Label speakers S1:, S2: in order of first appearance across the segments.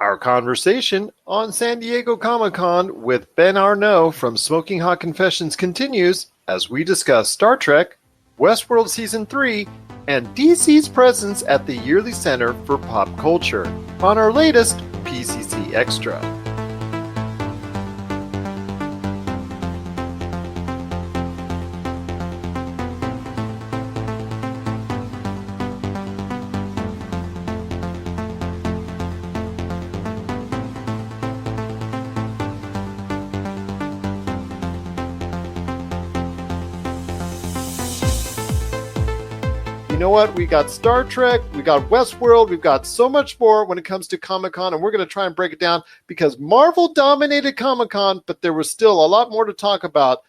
S1: Our conversation on San Diego Comic-Con with Ben Arnot from Smoking Hot Confessions continues as we discuss Star Trek, Westworld Season 3, and DC's presence at the yearly Center for Pop Culture on our latest PCC Extra. You know what? We got Star Trek, we got Westworld, we've got so much more when it comes to Comic-Con, and we're going to try and break it down because Marvel dominated Comic-Con, but there was still a lot more to talk about.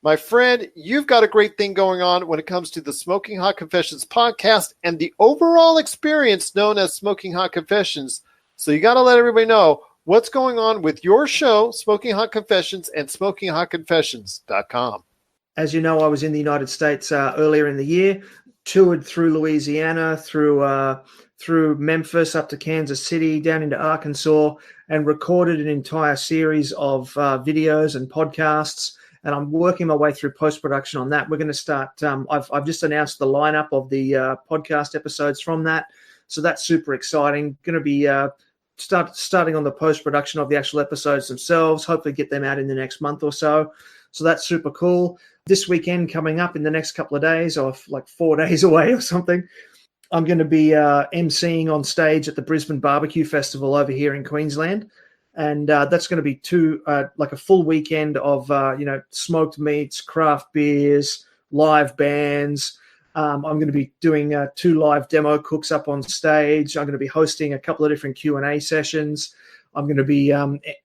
S1: My friend, you've got a great thing going on when it comes to the Smoking Hot Confessions podcast and the overall experience known as Smoking Hot Confessions. So you got to let everybody know what's going on with your show, Smoking Hot Confessions, and SmokingHotConfessions.com.
S2: As you know, I was in the United States earlier in the year, toured through Louisiana, through Memphis, up to Kansas City, down into Arkansas, and recorded an entire series of videos and podcasts. And I'm working my way through post-production on that. We're going to start. I've just announced the lineup of the podcast episodes from that, so that's super exciting. Going to be starting on the post-production of the actual episodes themselves. Hopefully, get them out in the next month or so. So that's super cool. This weekend coming up in the next couple of days, or like 4 days away or something, I'm going to be emceeing on stage at the Brisbane Barbecue Festival over here in Queensland. And that's going to be like a full weekend of, smoked meats, craft beers, live bands. I'm going to be doing 2 live demo cooks up on stage. I'm going to be hosting a couple of different Q&A sessions. I'm going to be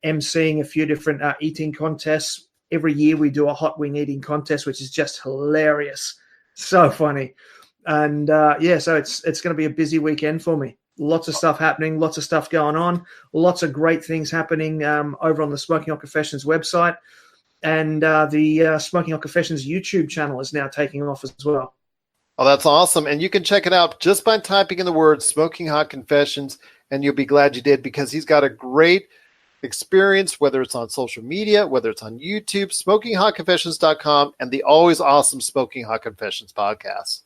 S2: emceeing a few different eating contests. Every year we do a hot wing eating contest, which is just hilarious. So funny. And so it's going to be a busy weekend for me. Lots of stuff happening, lots of stuff going on, lots of great things happening over on the Smoking Hot Confessions website. And the Smoking Hot Confessions YouTube channel is now taking off as well.
S1: Oh, that's awesome. And you can check it out just by typing in the word Smoking Hot Confessions, and you'll be glad you did because he's got a great experience, whether it's on social media, whether it's on YouTube, SmokingHotConfessions.com, and the always awesome Smoking Hot Confessions podcast.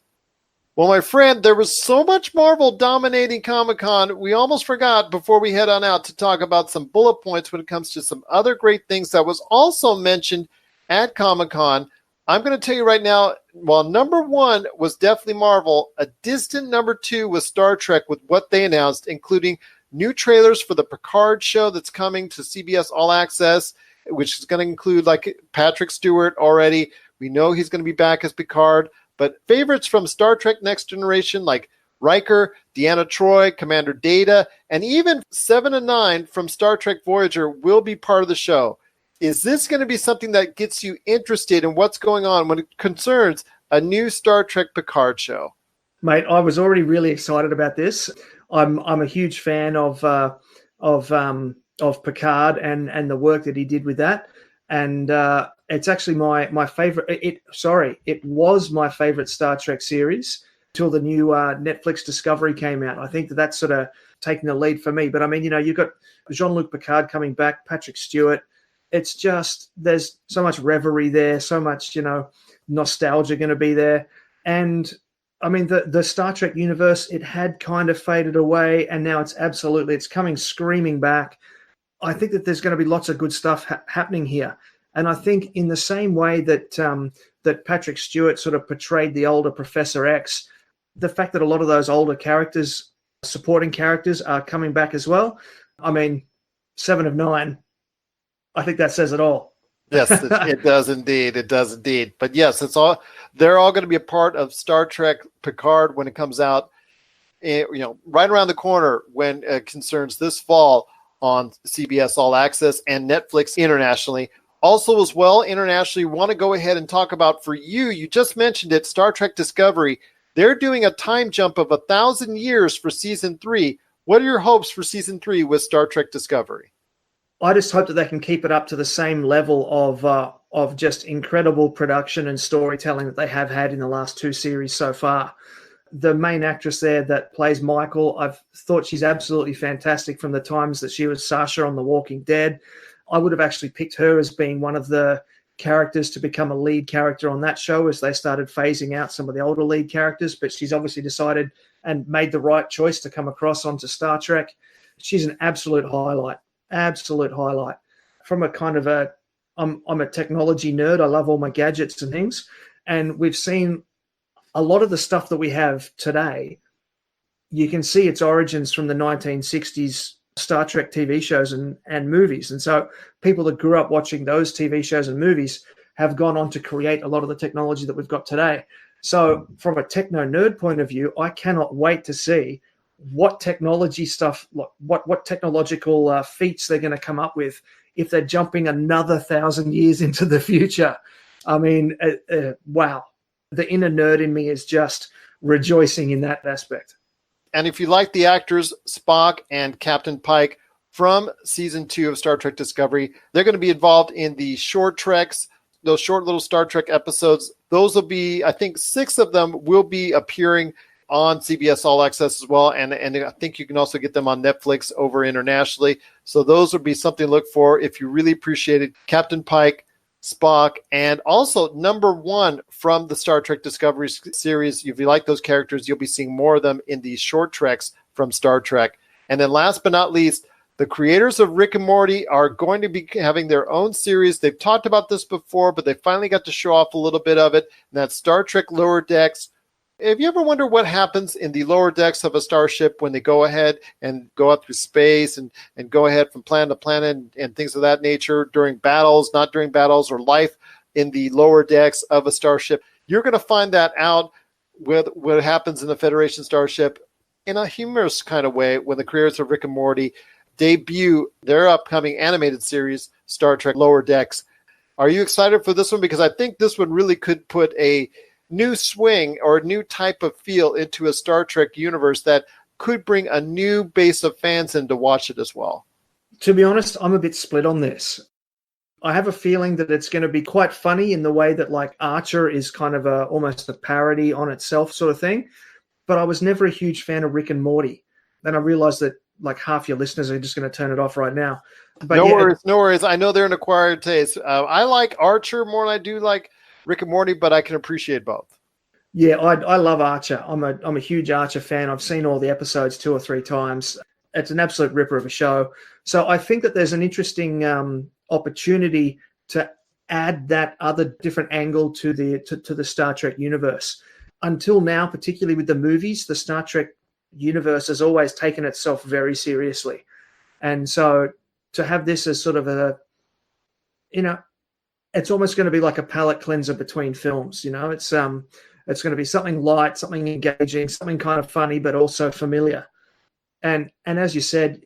S1: Well, my friend, there was so much Marvel dominating Comic-Con, we almost forgot before we head on out to talk about some bullet points when it comes to some other great things that was also mentioned at Comic-Con. I'm going to tell you right now, while number 1 was definitely Marvel, a distant number 2 was Star Trek with what they announced, including new trailers for the Picard show that's coming to CBS All Access, which is going to include like Patrick Stewart already. We know he's going to be back as Picard, but favorites from Star Trek Next Generation like Riker, Deanna Troi, Commander Data, and even 7 and 9 from Star Trek Voyager will be part of the show. Is this going to be something that gets you interested in what's going on when it concerns a new Star Trek Picard show?
S2: Mate, I was already really excited about this. I'm a huge fan of Picard and the work that he did with that, and it's actually my favorite. It was my favorite Star Trek series till the new Netflix Discovery came out. I think that's sort of taking the lead for me. But I mean, you've got Jean-Luc Picard coming back, Patrick Stewart. It's just there's so much revelry there, so much nostalgia going to be there, and I mean, the Star Trek universe, it had kind of faded away, and now it's coming screaming back. I think that there's going to be lots of good stuff happening here. And I think in the same way that that Patrick Stewart sort of portrayed the older Professor X, the fact that a lot of those older characters, supporting characters, are coming back as well. I mean, 7 of 9, I think that says it all.
S1: Yes, it does indeed. It does indeed. But yes, they're all going to be a part of Star Trek Picard when it comes out, right around the corner when it concerns this fall on CBS All Access and Netflix internationally. Also as well, internationally, want to go ahead and talk about for you just mentioned it, Star Trek Discovery. They're doing a time jump of 1,000 years for season 3. What are your hopes for season 3 with Star Trek Discovery?
S2: I just hope that they can keep it up to the same level of just incredible production and storytelling that they have had in the last 2 series so far. The main actress there that plays Michael, I've thought she's absolutely fantastic from the times that she was Sasha on The Walking Dead. I would have actually picked her as being one of the characters to become a lead character on that show as they started phasing out some of the older lead characters, but she's obviously decided and made the right choice to come across onto Star Trek. She's an absolute highlight. From a kind of I'm a technology nerd. I love all my gadgets and things. And we've seen a lot of the stuff that we have today. You can see its origins from the 1960s Star Trek TV shows and movies. And so people that grew up watching those TV shows and movies have gone on to create a lot of the technology that we've got today. So from a techno nerd point of view, I cannot wait to see what technology stuff, what technological feats they're going to come up with if they're jumping another 1,000 years into the future. I mean, wow. The inner nerd in me is just rejoicing in that aspect.
S1: And if you like the actors Spock and Captain Pike from season 2 of Star Trek Discovery, they're going to be involved in the short treks, those short little Star Trek episodes. Those will be, I think 6 of them will be appearing on CBS All Access as well. And I think you can also get them on Netflix over internationally. So those would be something to look for if you really appreciated Captain Pike, Spock, and also number 1 from the Star Trek Discovery series. If you like those characters, you'll be seeing more of them in these short treks from Star Trek. And then last but not least, the creators of Rick and Morty are going to be having their own series. They've talked about this before, but they finally got to show off a little bit of it. And that's Star Trek Lower Decks. Have you ever wondered what happens in the lower decks of a starship when they go ahead and go out through space and go ahead from planet to planet and things of that nature during battles, not during battles, or life in the lower decks of a starship? You're going to find that out with what happens in the Federation starship in a humorous kind of way when the creators of Rick and Morty debut their upcoming animated series, Star Trek Lower Decks. Are you excited for this one? Because I think this one really could put a new swing or a new type of feel into a Star Trek universe that could bring a new base of fans in to watch it as well.
S2: To be honest, I'm a bit split on this. I have a feeling that it's going to be quite funny in the way that like Archer is kind of almost a parody on itself sort of thing. But I was never a huge fan of Rick and Morty. Then I realized that like half your listeners are just going to turn it off right now. But
S1: no worries. I know they're an acquired taste. I like Archer more than I do like Rick and Morty, but I can appreciate both.
S2: Yeah, I love Archer. I'm a huge Archer fan. I've seen all the episodes 2 or 3 times. It's an absolute ripper of a show. So I think that there's an interesting opportunity to add that other different angle to the Star Trek universe. Until now, particularly with the movies, the Star Trek universe has always taken itself very seriously. And so to have this as sort of a, it's almost going to be like a palate cleanser between films. It's going to be something light, something engaging, something kind of funny, but also familiar. And as you said,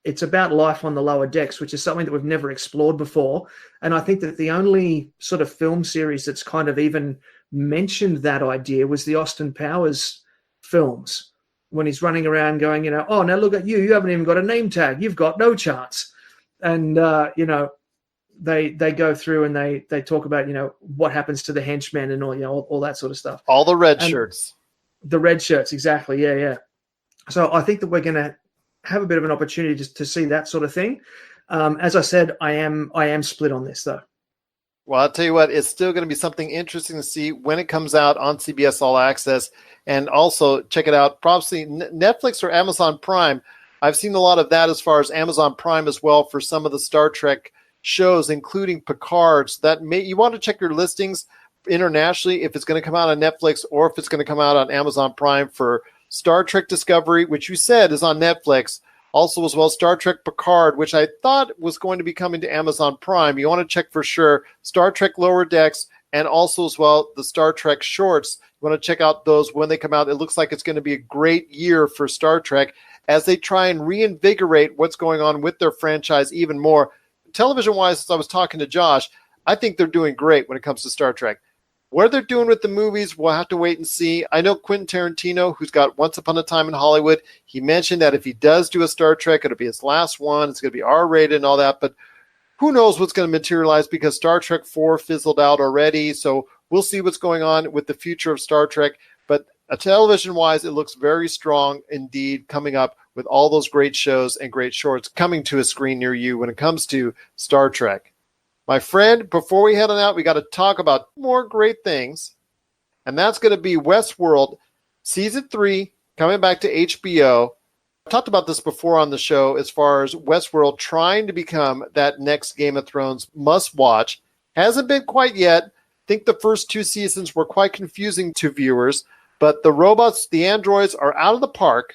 S2: it's about life on the lower decks, which is something that we've never explored before. And I think that the only sort of film series that's kind of even mentioned that idea was the Austin Powers films, when he's running around going, oh, now look at you. You haven't even got a name tag. You've got no chance. And, they go through and they talk about, what happens to the henchmen and all that sort of stuff.
S1: All the red shirts.
S2: The red shirts, exactly. Yeah. So I think that we're going to have a bit of an opportunity to see that sort of thing. As I said, I am split on this though.
S1: Well, I'll tell you what, it's still going to be something interesting to see when it comes out on CBS All Access. And also check it out, probably Netflix or Amazon Prime. I've seen a lot of that as far as Amazon Prime as well for some of the Star Trek shows, including Picard. So you want to check your listings internationally if it's going to come out on Netflix or if it's going to come out on Amazon Prime for Star Trek Discovery, which you said is on Netflix. Also as well, Star Trek Picard, which I thought was going to be coming to Amazon Prime. You want to check for sure. Star Trek Lower Decks, and also as well the Star Trek shorts. You want to check out those when they come out. It looks like it's going to be a great year for Star Trek as they try and reinvigorate what's going on with their franchise even more. Television-wise, as I was talking to Josh, I think they're doing great when it comes to Star Trek. What they're doing with the movies, we'll have to wait and see. I know Quentin Tarantino, who's got Once Upon a Time in Hollywood, he mentioned that if he does do a Star Trek, it'll be his last one. It's going to be R-rated and all that. But who knows what's going to materialize, because Star Trek 4 fizzled out already. So we'll see what's going on with the future of Star Trek. But Television-wise, it looks very strong indeed, coming up with all those great shows and great shorts coming to a screen near you when it comes to Star Trek. My friend, before we head on out, we got to talk about more great things, and that's going to be Westworld Season 3 coming back to HBO. I talked about this before on the show as far as Westworld trying to become that next Game of Thrones must-watch. Hasn't been quite yet. I think the first 2 seasons were quite confusing to viewers, but the robots, the androids, are out of the park.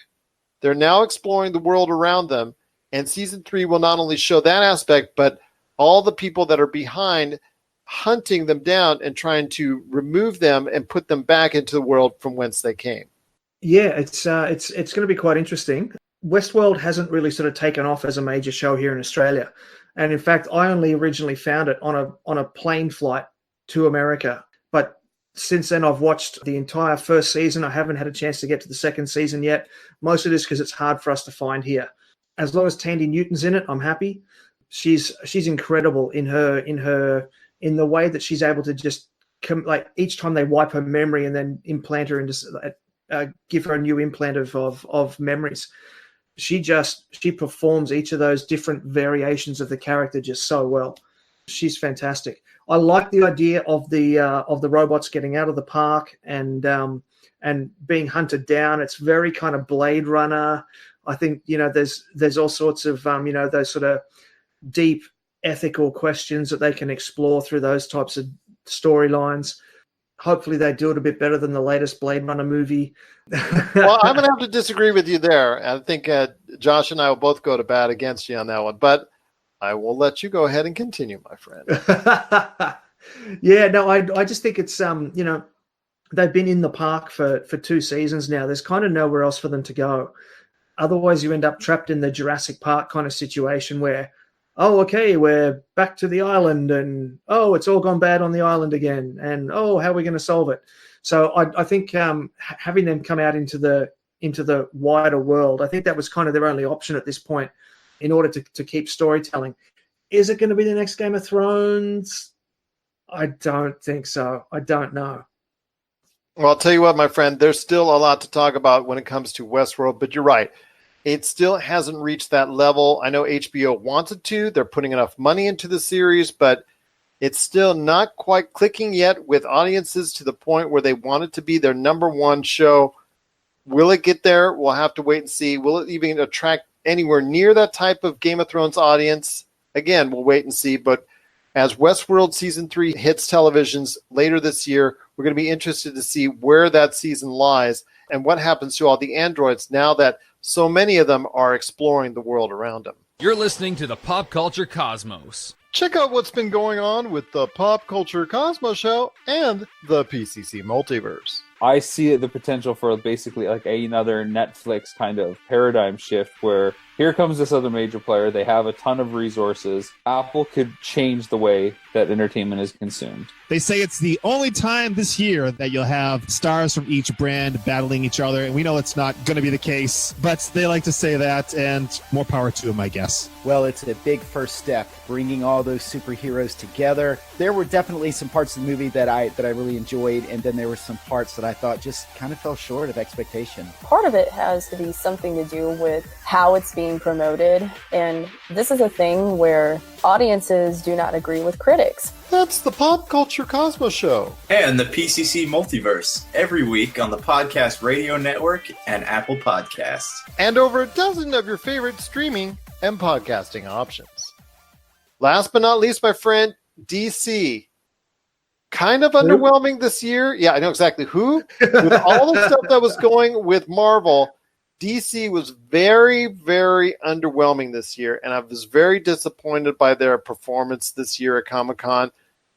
S1: They're now exploring the world around them, and Season 3 will not only show that aspect, but all the people that are behind hunting them down and trying to remove them and put them back into the world from whence they came.
S2: Yeah, it's going to be quite interesting. Westworld hasn't really sort of taken off as a major show here in Australia, and in fact, I only originally found it on a plane flight to America. But since then, I've watched the entire first season. I haven't had a chance to get to the second season yet. Most of this because it's hard for us to find here. As long as Tandy Newton's in it, I'm happy. She's incredible in the way that she's able to just like each time they wipe her memory and then implant her into give her a new implant of memories. She performs each of those different variations of the character just so well. She's fantastic. I like the idea of the robots getting out of the park and being hunted down. It's very kind of Blade Runner. I think there's all sorts of those sort of deep ethical questions that they can explore through those types of storylines. Hopefully they do it a bit better than the latest Blade Runner movie.
S1: Well, I'm going to have to disagree with you there. I think Josh and I will both go to bat against you on that one, but I will let you go ahead and continue, my friend.
S2: Yeah, no, I just think it's, they've been in the park for 2 seasons now. There's kind of nowhere else for them to go. Otherwise, you end up trapped in the Jurassic Park kind of situation where, oh, okay, we're back to the island, and oh, it's all gone bad on the island again, and oh, how are we going to solve it? So I think having them come out into the wider world, I think that was kind of their only option at this point in order to keep storytelling. Is it going to be the next Game of Thrones? I don't think so. I don't know.
S1: Well, I'll tell you what, my friend, there's still a lot to talk about when it comes to Westworld, but you're right. It still hasn't reached that level. I know HBO wants it to. They're putting enough money into the series, but it's still not quite clicking yet with audiences to the point where they want it to be their number one show. Will it get there? We'll have to wait and see. Will it even attract anywhere near that type of Game of Thrones audience? Again, we'll wait and see. But as Westworld Season 3 hits televisions later this year, we're going to be interested to see where that season lies and what happens to all the androids now that so many of them are exploring the world around them.
S3: You're listening to the Pop Culture Cosmos.
S1: Check out what's been going on with the Pop Culture Cosmos Show and the PCC Multiverse.
S4: I see the potential for basically like another Netflix kind of paradigm shift where here comes this other major player. They have a ton of resources. Apple could change the way that entertainment is consumed.
S5: They say it's the only time this year that you'll have stars from each brand battling each other. And we know it's not going to be the case, but they like to say that, and more power to them, I guess.
S6: Well, it's a big first step, bringing all those superheroes together. There were definitely some parts of the movie that I really enjoyed, and then there were some parts that I thought just kind of fell short of expectation.
S7: Part of it has to be something to do with how it's being promoted, and this is a thing where audiences do not agree with critics.
S1: That's the Pop Culture Cosmos Show.
S8: And the PCC Multiverse, every week on the Podcast Radio Network and Apple Podcasts.
S1: And over a dozen of your favorite streaming and podcasting options. Last but not least, my friend, DC. Kind of underwhelming this year. Yeah, I know exactly who. With all the stuff that was going with Marvel, DC was very, very underwhelming this year, and I was very disappointed by their performance this year at Comic-Con.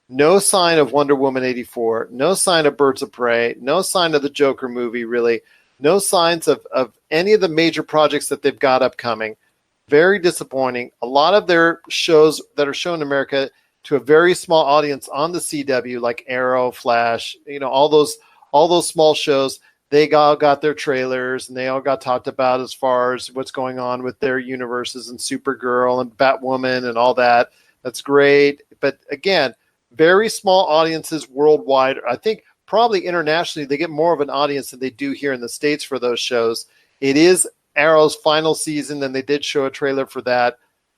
S1: No sign of Wonder Woman 84, no sign of Birds of Prey, no sign of the Joker movie, really. No signs of any of the major projects that they've got upcoming. Very disappointing. A lot of their shows that are shown in America to a very small audience on the CW, like Arrow, Flash, all those small shows, they all got their trailers and they all got talked about as far as what's going on with their universes and Supergirl and Batwoman and all that. That's great. But again, very small audiences worldwide. I think probably internationally, they get more of an audience than they do here in the States for those shows. It is Arrow's final season, and they did show a trailer for that.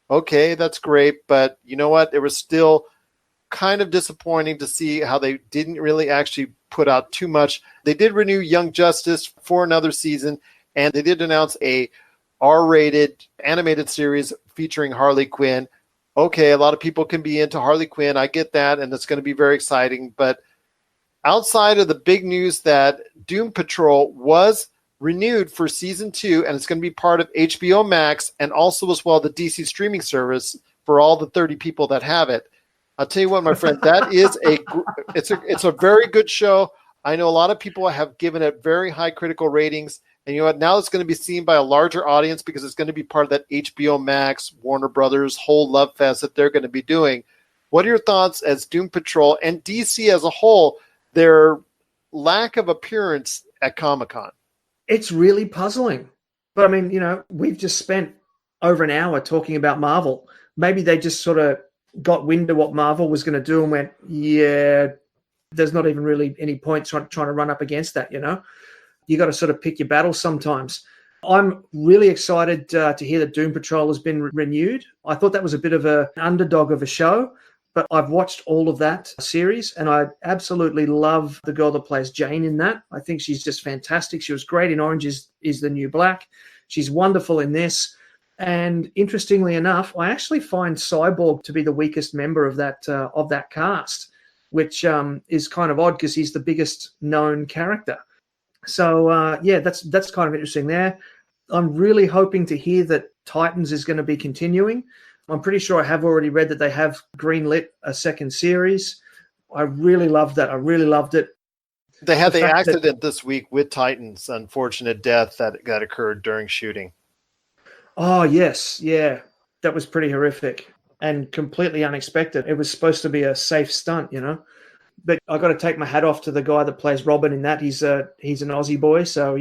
S1: Okay, that's great, but you know what? It was still kind of disappointing to see how they didn't really actually put out too much. They did renew Young Justice for another season, and they did announce a R-rated animated series featuring Harley Quinn. Okay, a lot of people can be into Harley Quinn. I get that, and it's going to be very exciting. But outside of the big news that Doom Patrol was renewed for season 2, and it's going to be part of HBO Max and also as well the DC streaming service for all the 30 people that have it. I'll tell you what, my friend, that is it's a very good show. I know a lot of people have given it very high critical ratings, and you know what? Now it's going to be seen by a larger audience because it's going to be part of that HBO Max, Warner Brothers whole love fest that they're going to be doing. What are your thoughts as Doom Patrol and DC as a whole, their lack of appearance at Comic-Con?
S2: It's really puzzling. But I mean, we've just spent over an hour talking about Marvel. Maybe they just sort of got wind of what Marvel was going to do and went, yeah, there's not even really any point trying to run up against that, You got to sort of pick your battles sometimes. I'm really excited to hear that Doom Patrol has been renewed. I thought that was a bit of an underdog of a show, but I've watched all of that series, and I absolutely love the girl that plays Jane in that. I think she's just fantastic. She was great in Orange is the New Black. She's wonderful in this. And interestingly enough, I actually find Cyborg to be the weakest member of that cast, which is kind of odd because he's the biggest known character. So, that's kind of interesting there. I'm really hoping to hear that Titans is going to be continuing. I'm pretty sure I have already read that they have greenlit a second series. I really loved that. I really loved it.
S1: They had the accident this week with Titans, unfortunate death that occurred during shooting.
S2: Oh, yes. Yeah. That was pretty horrific and completely unexpected. It was supposed to be a safe stunt, But I got to take my hat off to the guy that plays Robin in that. He's an Aussie boy, so,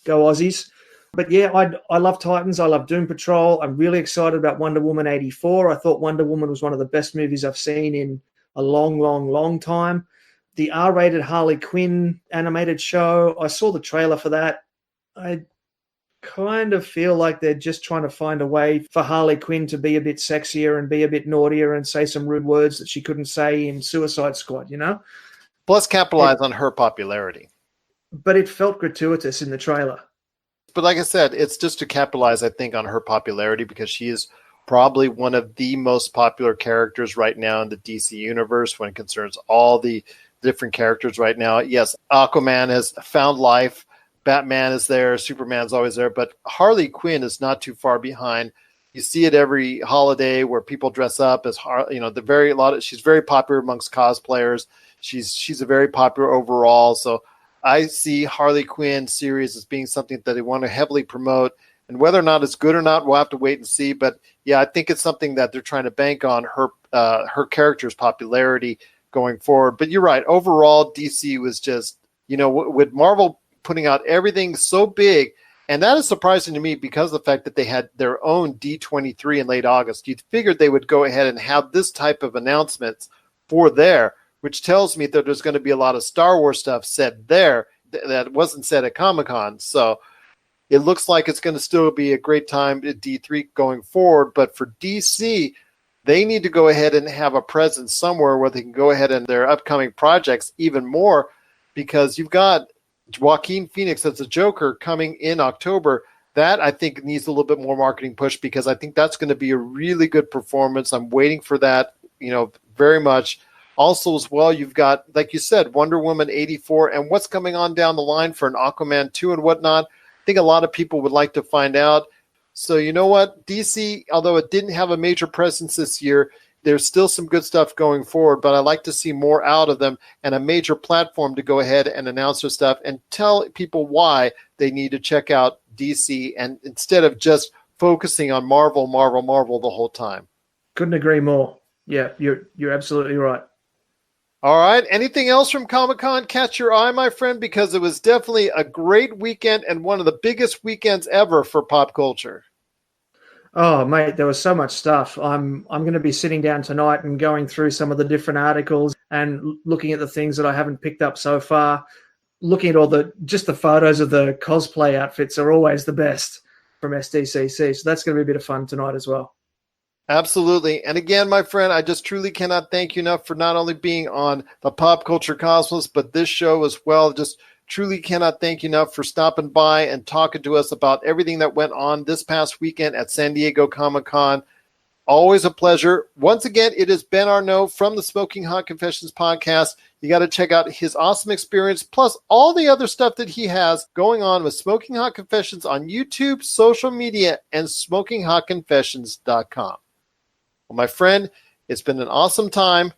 S2: go Aussies. But yeah, I love Titans. I love Doom Patrol. I'm really excited about Wonder Woman 84. I thought Wonder Woman was one of the best movies I've seen in a long, long, long time. The R-rated Harley Quinn animated show, I saw the trailer for that. I kind of feel like they're just trying to find a way for Harley Quinn to be a bit sexier and be a bit naughtier and say some rude words that she couldn't say in Suicide Squad,
S1: Plus capitalize on her popularity.
S2: But it felt gratuitous in the trailer.
S1: But like I said, it's just to capitalize, I think, on her popularity because she is probably one of the most popular characters right now in the DC universe when it concerns all the different characters right now. Yes, Aquaman has found life. Batman is there. Superman's always there. But Harley Quinn is not too far behind. You see it every holiday where people dress up as she's very popular amongst cosplayers. She's a very popular overall. So I see Harley Quinn series as being something that they want to heavily promote, and whether or not it's good or not, we'll have to wait and see. But yeah, I think it's something that they're trying to bank on her character's popularity going forward. But you're right. Overall, DC was just, with Marvel putting out everything so big, and that is surprising to me because of the fact that they had their own D23 in late August. You figured they would go ahead and have this type of announcements for there, which tells me that there's going to be a lot of Star Wars stuff said there that wasn't said at Comic-Con. So it looks like it's going to still be a great time at D3 going forward. But for DC, they need to go ahead and have a presence somewhere where they can go ahead and their upcoming projects even more, because you've got Joaquin Phoenix as the Joker coming in October. That I think needs a little bit more marketing push because I think that's going to be a really good performance. I'm waiting for that, very much. Also, as well, you've got, like you said, Wonder Woman 84 and what's coming on down the line for an Aquaman 2 and whatnot. I think a lot of people would like to find out. So you know what? DC, although it didn't have a major presence this year, there's still some good stuff going forward, but I like to see more out of them and a major platform to go ahead and announce their stuff and tell people why they need to check out DC, and instead of just focusing on Marvel the whole time.
S2: Couldn't agree more. Yeah, you're absolutely right.
S1: All right. Anything else from Comic-Con catch your eye, my friend? Because it was definitely a great weekend and one of the biggest weekends ever for pop culture.
S2: Oh, mate, there was so much stuff. I'm going to be sitting down tonight and going through some of the different articles and looking at the things that I haven't picked up so far. Looking at all the photos of the cosplay outfits are always the best from SDCC. So that's going to be a bit of fun tonight as well.
S1: Absolutely. And again, my friend, I just truly cannot thank you enough for not only being on the Pop Culture Cosmos, but this show as well. Just truly cannot thank you enough for stopping by and talking to us about everything that went on this past weekend at San Diego Comic-Con. Always a pleasure. Once again, it is Ben Arnot from the Smoking Hot Confessions podcast. You got to check out his awesome experience, plus all the other stuff that he has going on with Smoking Hot Confessions on YouTube, social media, and SmokingHotConfessions.com. Well, my friend, it's been an awesome time.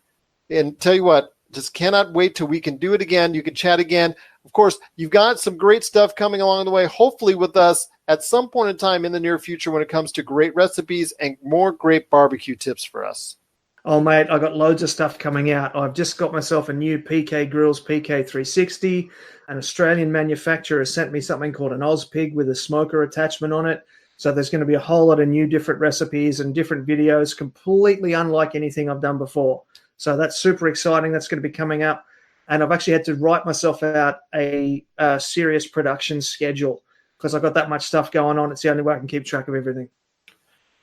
S1: And tell you what, just cannot wait till we can do it again. You can chat again. Of course, you've got some great stuff coming along the way, hopefully with us at some point in time in the near future when it comes to great recipes and more great barbecue tips for us.
S2: Oh, mate, I got loads of stuff coming out. I've just got myself a new PK Grills PK360. An Australian manufacturer has sent me something called an Ozpig with a smoker attachment on it. So there's going to be a whole lot of new different recipes and different videos, completely unlike anything I've done before. So that's super exciting. That's going to be coming up. And I've actually had to write myself out a serious production schedule because I've got that much stuff going on. It's the only way I can keep track of everything.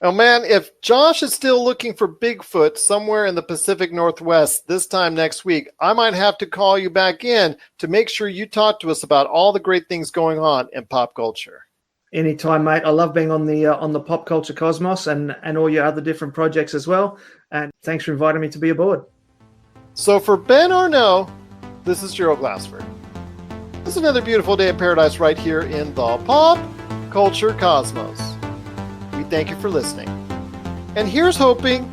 S1: Oh, man, if Josh is still looking for Bigfoot somewhere in the Pacific Northwest this time next week, I might have to call you back in to make sure you talk to us about all the great things going on in pop culture.
S2: Anytime, mate. I love being on the Pop Culture Cosmos and all your other different projects as well. And thanks for inviting me to be aboard.
S1: So for Ben Arnot, this is Gerald Glassford. This is another beautiful day in paradise right here in the Pop Culture Cosmos. We thank you for listening. And here's hoping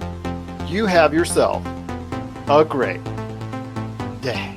S1: you have yourself a great day.